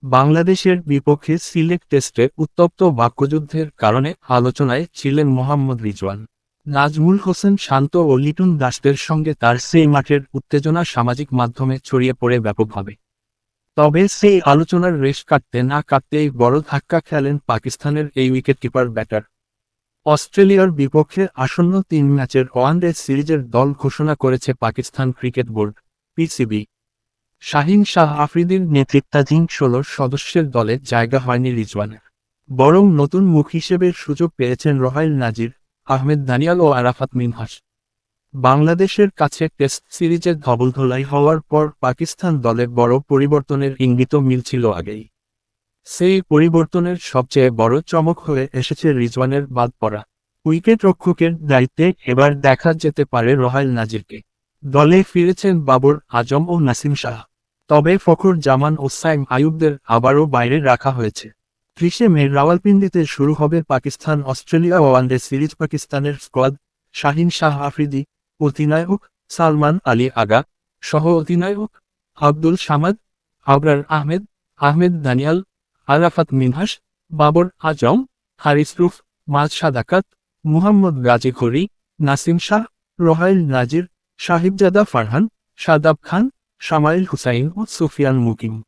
বাংলাদেশের বিপক্ষে সিলেট টেস্টে উত্তপ্ত বাক্যযুদ্ধের কারণে আলোচনায় ছিলেন মোহাম্মদ রিজওয়ান। নাজমুল হোসেন শান্ত ও লিটন দাসদের সঙ্গে তার সেই মাঠের উত্তেজনা সামাজিক মাধ্যমে ছড়িয়ে পড়ে ব্যাপকভাবে। তবে সেই আলোচনার রেশ কাটতে না কাটতেই বড় ধাক্কা খেলেন পাকিস্তানের এই উইকেটকিপার ব্যাটার। অস্ট্রেলিয়ার বিপক্ষে আসন্ন 3 ম্যাচের ওয়ানডে সিরিজের দল ঘোষণা করেছে Pakistan cricket board (PCB). Shaheen Shah আফ্রিদির নেতৃত্বাধীন 16 সদস্যের দলে জায়গা হয়নি রিজওয়ানের। বরং নতুন মুখ হিসেবে সুযোগ পেয়েছেন রোহাইল নাজির, আহমেদ দানিয়াল ও আরাফাত মিনহাস। বাংলাদেশের কাছে টেস্ট সিরিজের ধবলধোলাই হওয়ার পর পাকিস্তান দলে বড় পরিবর্তনের ইঙ্গিতও মিলছিল আগেই। সেই পরিবর্তনের সবচেয়ে বড় চমক হয়ে এসেছে রিজওয়ানের বাদ পড়া। উইকেট-রক্ষকের দায়িত্বে এবার দেখা যেতে পারে রোহাইল নাজিরকে। দলে ফিরেছেন বাবর আজম ও নাসিম শাহ। তবে ফখর জামান ও সাইম আইয়ুবদের আবারও বাইরে রাখা হয়েছে। 30 মে রাওয়ালপিন্ডিতে শুরু হবে পাকিস্তান-অস্ট্রেলিয়া ওয়ানডে সিরিজ। পাকিস্তানের স্কোয়াড শাহিন শাহ আফ্রিদি, অধিনায়ক সালমান আলী আগা, সহ অধিনায়ক আব্দুল সামাদ, আবরার আহমেদ, আহমেদ দানিয়াল, আরাফাত মিনহাস, বাবর আজম, হারিস রুফ, মাজ সাদাকাত, মুহাম্মদ গাজী ঘড়ি, নাসিম শাহ, রোহাইল নাজির, সাহিবজাদা ফারহান, শাদাব খান, শামাইল হুসাইন ও সুফিয়ান মুকিম।